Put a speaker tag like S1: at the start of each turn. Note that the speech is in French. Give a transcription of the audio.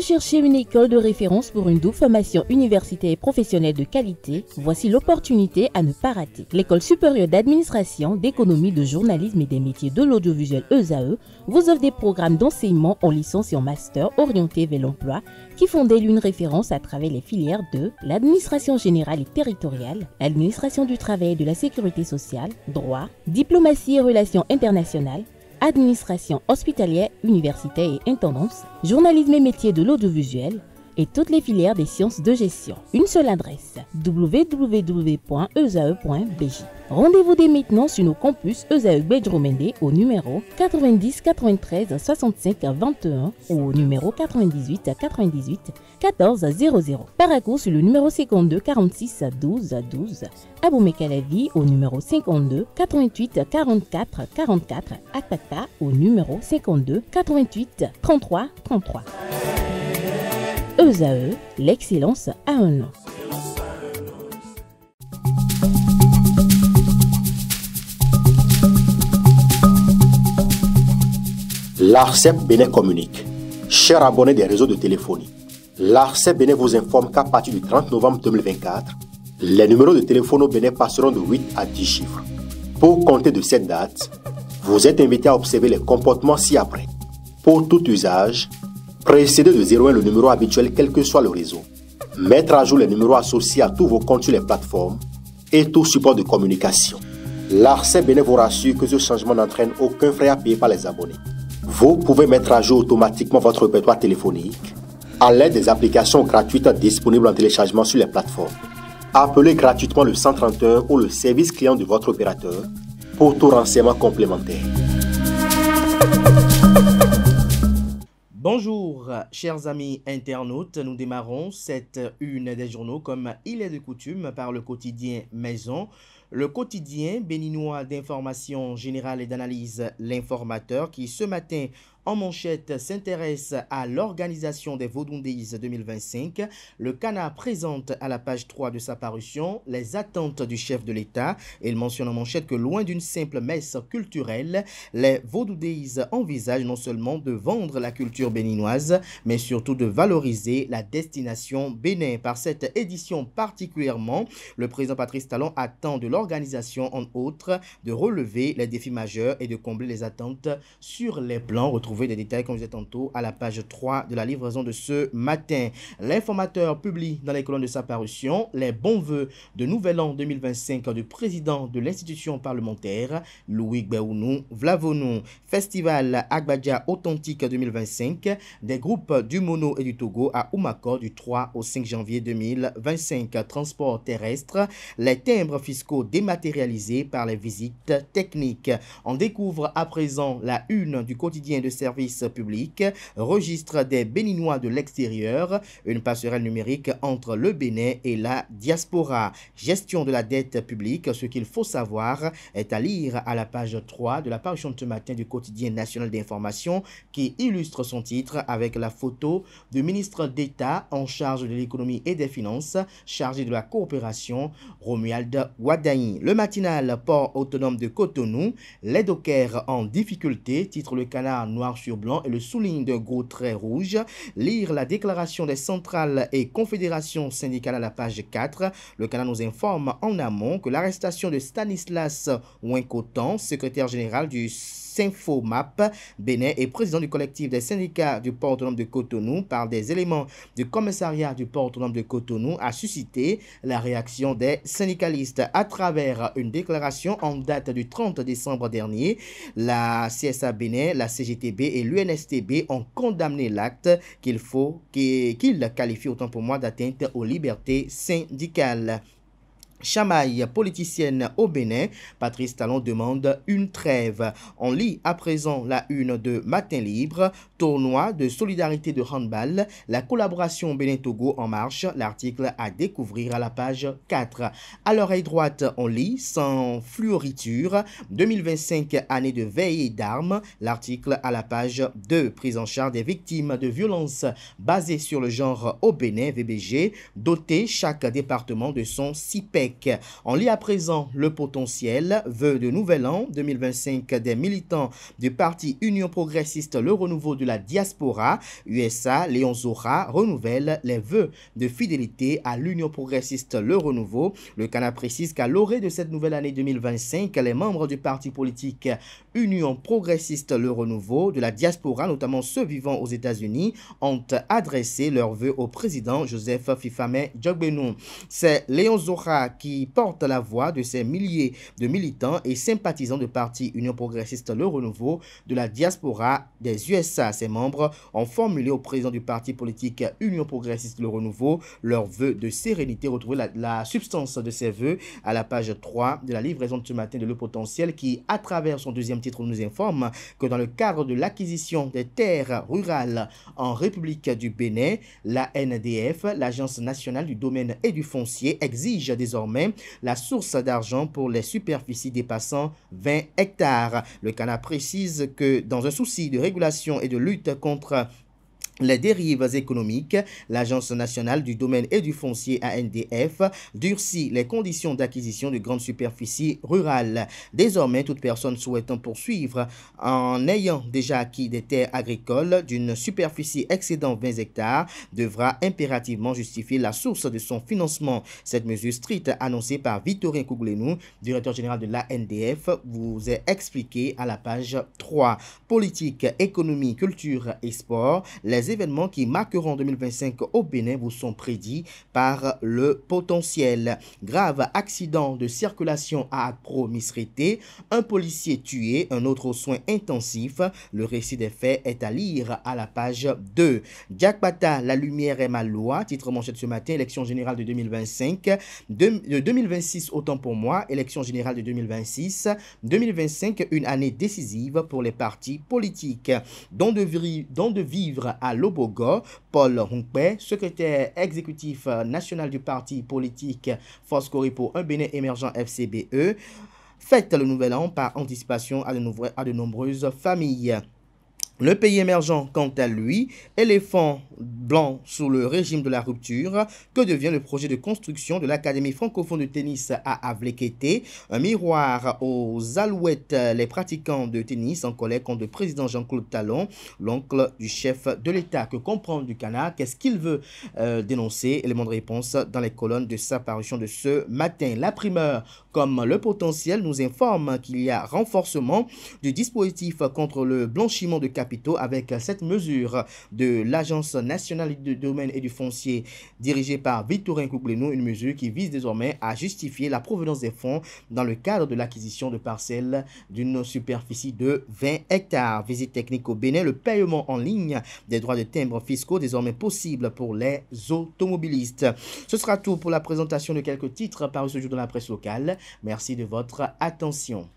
S1: cherchez une école de référence pour une double formation universitaire et professionnelle de qualité? Voici l'opportunité à ne pas rater. L'École supérieure d'administration, d'économie, de journalisme et des métiers de l'audiovisuel ESAE vous offre des programmes d'enseignement en licence et en master orientés vers l'emploi qui font d'elle une référence à travers les filières de l'administration générale et territoriale, l'administration du travail et de la sécurité sociale, droit, diplomatie et relations internationales, administration hospitalière, universitaire et intendance, journalisme et métiers de l'audiovisuel et toutes les filières des sciences de gestion. Une seule adresse, www.esae.bj. Rendez-vous dès maintenant sur nos campus ESAE Bedjromende au numéro 90 93 65 21 ou au numéro 98 98 14 00. Paracourt sur le numéro 52 46 12 12. Aboumé-Calavi au numéro 52 88 44 44. Akpata au numéro 52 88 33 33. ESAE, l'excellence a un nom.
S2: L'ARCEP Bénin communique. Chers abonnés des réseaux de téléphonie, l'ARCEP Bénin vous informe qu'à partir du 30 novembre 2024, les numéros de téléphone au Bénin passeront de 8 à 10 chiffres. Pour compter de cette date, vous êtes invité à observer les comportements ci-après. Pour tout usage, précédez de 01 le numéro habituel quel que soit le réseau. Mettre à jour les numéros associés à tous vos comptes sur les plateformes et tout support de communication. L'ARCEP Bénin vous rassure que ce changement n'entraîne aucun frais à payer par les abonnés. Vous pouvez mettre à jour automatiquement votre répertoire téléphonique à l'aide des applications gratuites disponibles en téléchargement sur les plateformes. Appelez gratuitement le 131 ou le service client de votre opérateur pour tout renseignement complémentaire.
S3: Bonjour, chers amis internautes, nous démarrons cette une des journaux comme il est de coutume par le quotidien Maison. Le quotidien béninois d'information générale et d'analyse, l'Informateur, qui ce matin en manchette s'intéresse à l'organisation des Vodou Days 2025. Le Canard présente à la page 3 de sa parution les attentes du chef de l'État. Il mentionne en manchette que loin d'une simple messe culturelle, les Vodou Days envisagent non seulement de vendre la culture béninoise, mais surtout de valoriser la destination Bénin. Par cette édition particulièrement, le président Patrice Talon attend de l'organisation, entre autres, de relever les défis majeurs et de combler les attentes sur les plans. Retrouvez des détails, comme je disais tantôt, à la page 3 de la livraison de ce matin. L'Informateur publie dans les colonnes de sa parution les bons vœux de Nouvel An 2025 du président de l'institution parlementaire, Louis Gbéounou Vlavonou. Festival Agbadja Authentique 2025 des groupes du Mono et du Togo à Oumako du 3 au 5 janvier 2025. Transport terrestre, les timbres fiscaux dématérialisés par les visites techniques. On découvre à présent la une du quotidien de service public, registre des Béninois de l'extérieur, une passerelle numérique entre le Bénin et la diaspora. Gestion de la dette publique, ce qu'il faut savoir est à lire à la page 3 de la parution de ce matin du quotidien national d'information qui illustre son titre avec la photo du ministre d'État en charge de l'économie et des finances, chargé de la coopération, Romuald Wadaï. Le matinal port autonome de Cotonou, les dockers en difficulté, titre le Canard noir sur blanc et le souligne d'un gros trait rouge. Lire la déclaration des centrales et confédérations syndicales à la page 4. Le Canard nous informe en amont que l'arrestation de Stanislas Ouincotan, secrétaire général du Synfomap Bénin et président du collectif des syndicats du port autonome de Cotonou par des éléments du commissariat du port autonome de Cotonou a suscité la réaction des syndicalistes. À travers une déclaration en date du 30 décembre dernier, la CSA Bénin, la CGTB et l'UNSTB ont condamné l'acte qu'ils qualifient autant pour moi d'atteinte aux libertés syndicales. Chamaille politicienne au Bénin, Patrice Talon demande une trêve. On lit à présent la une de Matin Libre, tournoi de solidarité de handball, la collaboration Bénin-Togo en marche, l'article à découvrir à la page 4. À l'oreille droite, on lit sans fluoriture, 2025 année de veille et d'armes, l'article à la page 2. Prise en charge des victimes de violences basées sur le genre au Bénin, VBG, doté chaque département de son CIPEC. échec. On lit à présent le potentiel, vœu de nouvel an 2025 des militants du parti Union progressiste Le Renouveau de la diaspora, USA, Léon Zora, renouvelle les vœux de fidélité à l'Union progressiste Le Renouveau. Le Canard précise qu'à l'orée de cette nouvelle année 2025, les membres du parti politique Union progressiste Le Renouveau de la diaspora, notamment ceux vivant aux États-Unis, ont adressé leurs vœux au président Joseph Fifame Djogbenou. C'est Léon Zora qui porte la voix de ces milliers de militants et sympathisants du parti Union progressiste Le Renouveau de la diaspora des USA. Ses membres ont formulé au président du parti politique Union progressiste Le Renouveau leurs vœux de sérénité. Retrouvez la substance de ces vœux à la page 3 de la livraison de ce matin de Le Potentiel qui, à travers son deuxième titre, nous informe que dans le cadre de l'acquisition des terres rurales en République du Bénin, la NDF, l'Agence nationale du domaine et du foncier, exige désormais la source d'argent pour les superficies dépassant 20 hectares. Le Canard précise que dans un souci de régulation et de lutte contre les dérives économiques, l'Agence nationale du domaine et du foncier ANDF durcit les conditions d'acquisition de grandes superficies rurales. Désormais, toute personne souhaitant poursuivre en ayant déjà acquis des terres agricoles d'une superficie excédant 20 hectares devra impérativement justifier la source de son financement. Cette mesure stricte annoncée par Victorien Kouglenou, directeur général de l'ANDF, vous est expliquée à la page 3. Politique, économie, culture et sport, les événements qui marqueront 2025 au Bénin vous sont prédits par Le Potentiel. Grave accident de circulation à Accro-Misrété, un policier tué, un autre aux soins intensifs. Le récit des faits est à lire à la page 2. Jack Bata, la lumière est ma loi, titre manchette ce matin, élection générale de 2025, de 2026 autant pour moi, élection générale de 2026, 2025 une année décisive pour les partis politiques. Don de vivre à Lobogo, Paul Hunkpe, secrétaire exécutif national du parti politique Force Coripo, un Bénin émergent FCBE, fête le nouvel an par anticipation à de nombreuses familles. Le pays émergent, quant à lui, éléphant blanc sous le régime de la rupture, que devient le projet de construction de l'Académie francophone de tennis à Avlekete, un miroir aux alouettes, les pratiquants de tennis en colère contre le président Jean-Claude Talon, l'oncle du chef de l'État. Que comprendre du Canard? Qu'est-ce qu'il veut dénoncer? Élément de réponse dans les colonnes de sa parution de ce matin. La primeur, comme Le Potentiel, nous informe qu'il y a renforcement du dispositif contre le blanchiment de capitaux avec cette mesure de l'Agence nationale du domaine et du foncier dirigée par Victorien Kouglenou, une mesure qui vise désormais à justifier la provenance des fonds dans le cadre de l'acquisition de parcelles d'une superficie de 20 hectares. Visite technique au Bénin, le paiement en ligne des droits de timbre fiscaux désormais possible pour les automobilistes. Ce sera tout pour la présentation de quelques titres parus ce jour dans la presse locale. Merci de votre attention.